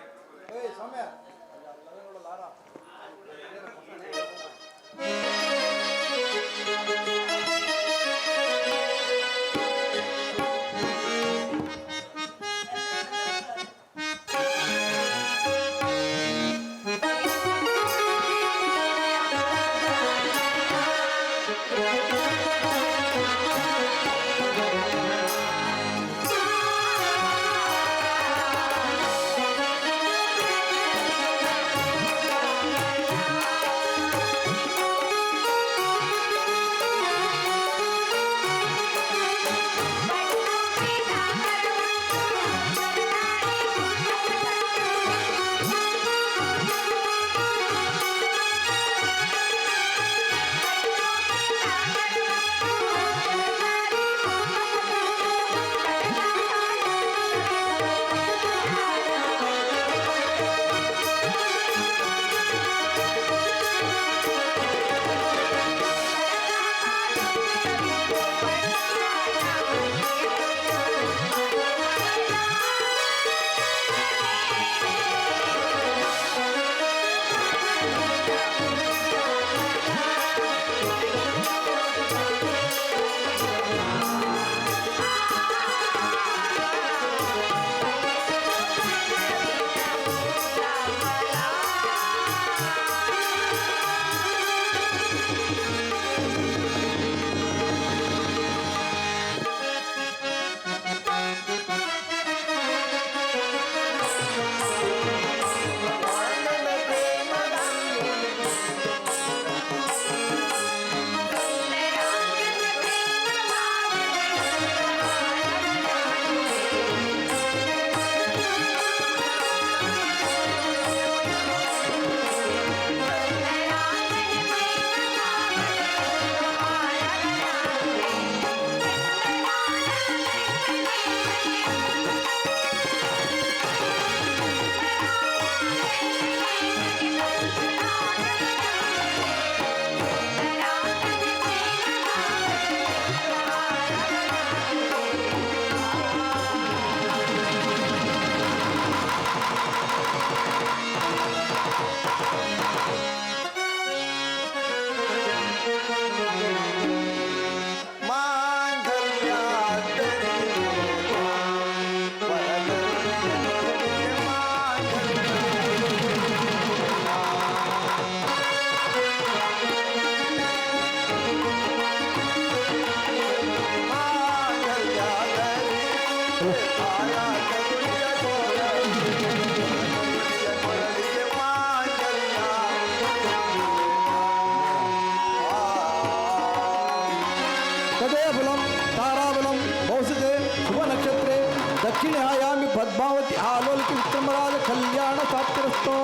S5: ಶಾಂತಿ ಆಲೋಲಿಕೆ ವಿಕ್ರಮರಾಜ ಕಲ್ಯಾಣ ಪ್ರಾಪ್ತಿರಸ್ತೋ.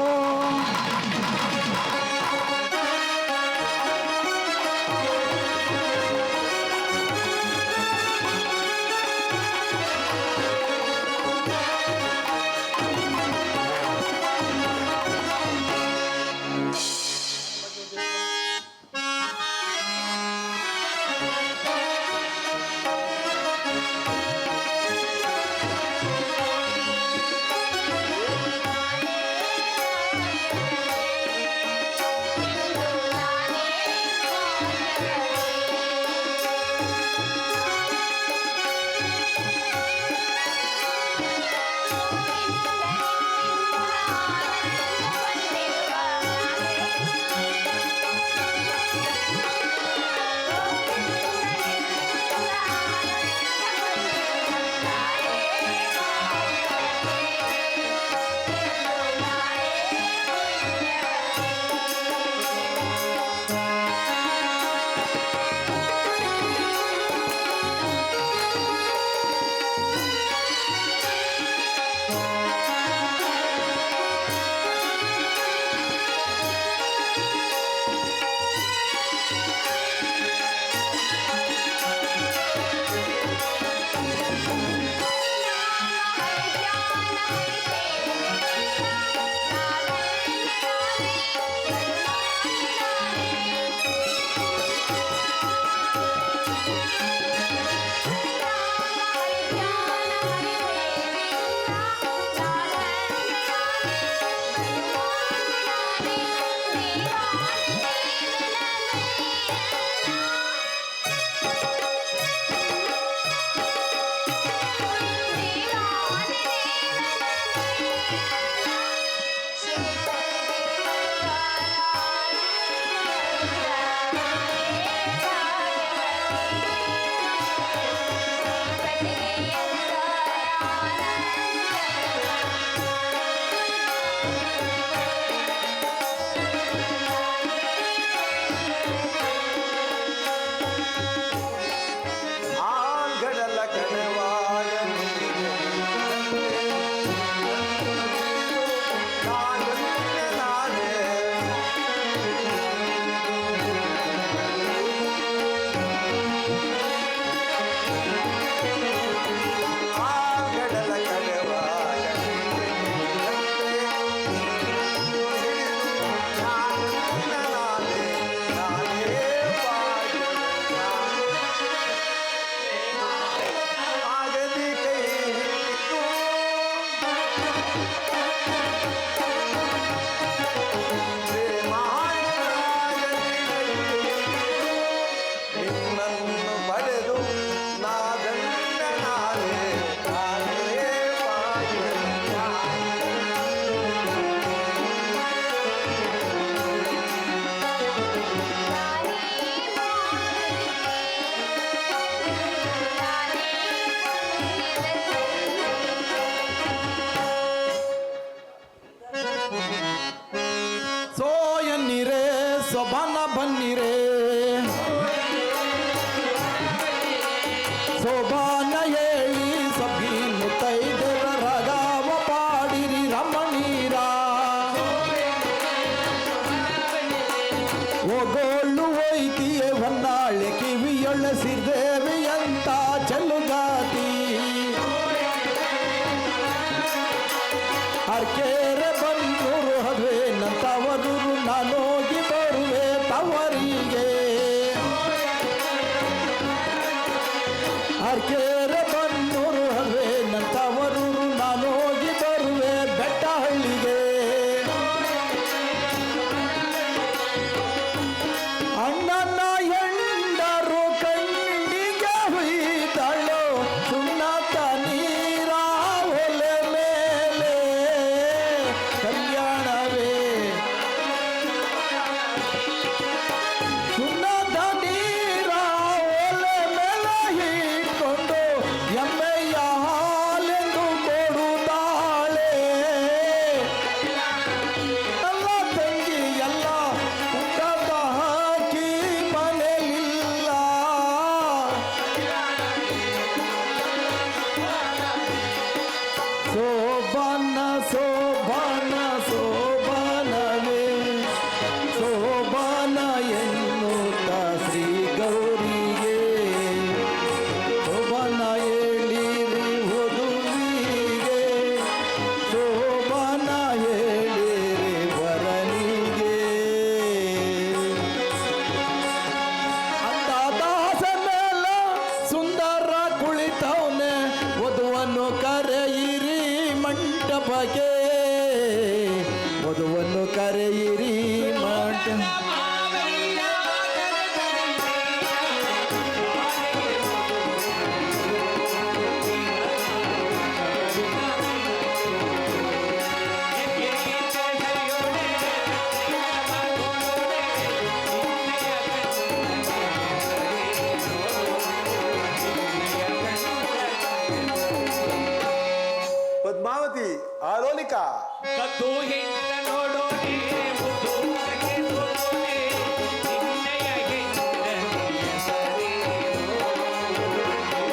S5: ಸೊಬಾನ ಬನ್ನಿರೇ ಸೋಬಾನ ಹೇಳಿ ಸಭಿ ಮುತ್ತೈದರ ರಾಗವ ಪಾಡಿರಿ ರಮಣೀರ ಒಗೋಳು ಒಯ್ತಿಯೇ ಹೊನ್ನಾಳೆ ಕಿವಿಯೊಳ್ಳ ಸಿರ್ದೇವಿ ಅಂತ ಚೆಲ್ಲುಗಾತಿ ಅರ್ಕೇರೆ ಬಂದೂರು ಹದುವೆ ನಂತವರೂರು ನಾನೋಗಿ ಬರುವೆ ತವರಿಗೆ ಅರ್ಕೇರೆ ಬಂದೂರು ಹದುವೆ ನಂತವರೂರು ನಾನೋಗಿ ಬರುವೆ ಬೆಟ್ಟಹಳ್ಳಿಗೆ ಅಣ್ಣನ ಎಂಡರು ಕಣ್ಣಿಗೆ ಹುಯ್ದಳು ಸುಣ್ಣತ ನೀರ ಒಲೆ ಮೇಲೆ ಮಂಟಪಕ್ಕೆ ವಧುವನ್ನು ಕರೆಯಿರಿ
S3: ಪದ್ಮಾವತಿ, ಆಲೋಲಿಕಾ,
S10: ಕದ್ದು ಹೆಣ್ಣ ನೋಡೋಣೆ, ಮುದ್ದು ಮರಗೆ ನೋಡೋಣೆ, ನಿನ್ನೆಯ ಹೆಂಡತಿಯ ಹೆಸರೇನು? ನಿನ್ನೆಯ ಹೆಂಡತಿಯ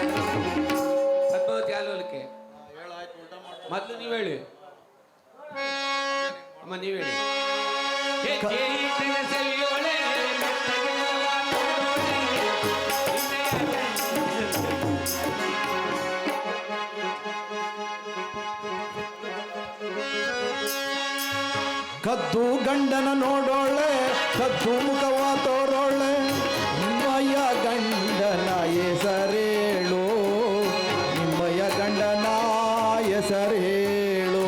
S10: ಹೆಸರೇನು? ಪದ್ಮಾವತಿ ಆಲೋಲಿಕೆ ಮೊದಲು ನೀವು ಹೇಳಿ ಅಮ್ಮ, ನೀವು ಹೇಳಿ. ಹೆಜ್ಜೆ ಇಟ್ಟಿನ ಸೆಲ್ಯೋಳೆ, ಮೆತ್ತಗಿನವ ನೋಡೋಣೆ, ನಿನ್ನೆಯ
S5: ಕದ್ದು ಗಂಡನ ನೋಡೋಳೆ, ಕದ್ದು ಮುಖವ ತೋರೋಳೆ, ನಿಮ್ಮಯ್ಯ ಗಂಡನ ಹೆಸರೇಳು, ನಿಮ್ಮಯ್ಯ ಗಂಡನ ಹೆಸರೇಳು.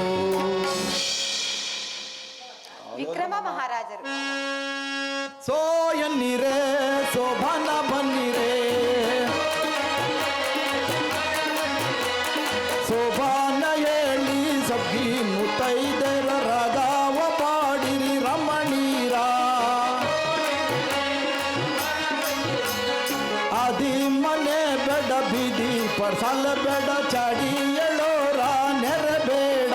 S2: ವಿಕ್ರಮ ಮಹಾರಾಜರು
S5: ಸೋ ಎನ್ನಿರೆ ಶೋಭಾನ ಬನ್ನಿರೆ, ಶೋಭಾನ ಹೇಳಿ ಸಬ್ಬಿ ಮುತ್ತೈದೆರ ರಾಗವ ಪಾಡಿರಿ ರಮಣೀರ. ಆದಿ ಮನೆ ಬೇಡ ಬೀದಿ ಪಡ್ಸಲ್ ಬೇಡ ಚಾಡಿ ಎಳೋರ ನೆರಬೇಡ.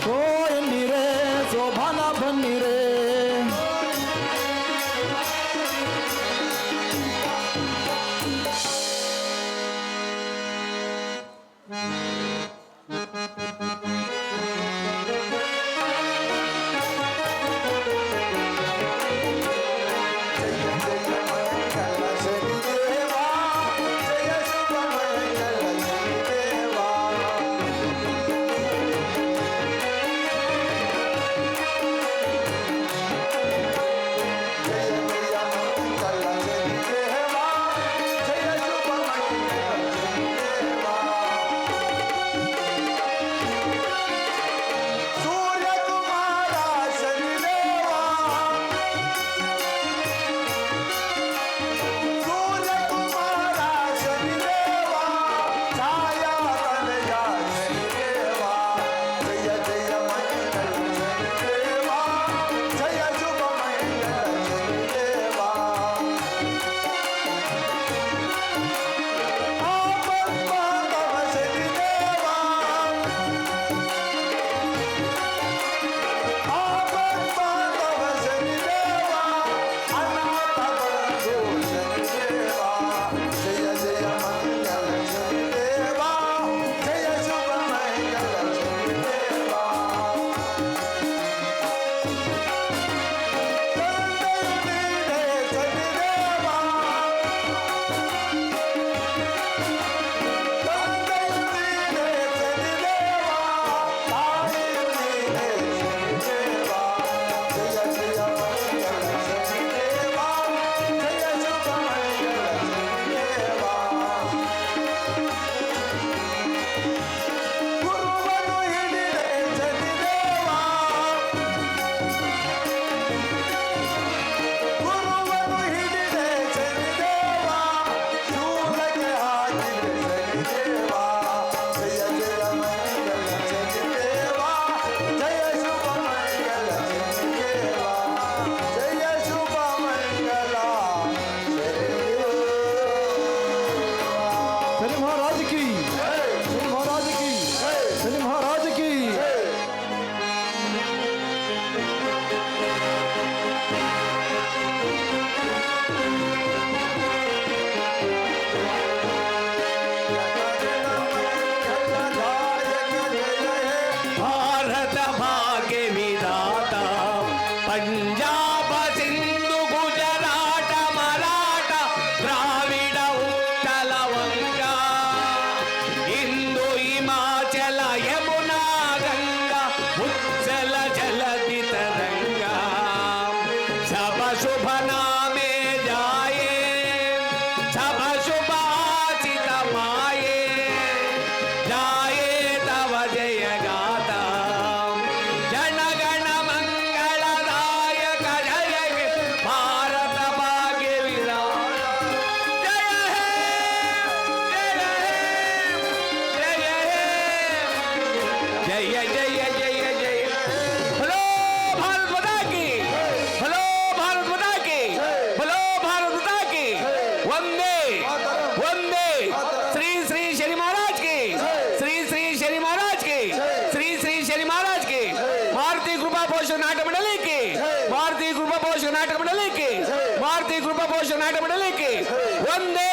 S5: ಸೋ ಎನ್ನಿರೆ ಶೋಭಾನ ಬನ್ನಿರೆ.
S10: जय जय जय जय बोलो भारत माता की बोलो भारत माता की बोलो भारत माता की वंदे वंदे श्री श्री शनि महाराज की श्री श्री शनि महाराज की श्री श्री शनि महाराज की भारतीय कृपा पोषण नाट्य मंडली की भारतीय कृपा पोषण नाटक मंडली की भारतीय कृपा पोषण नाट्य मंडली की वंदे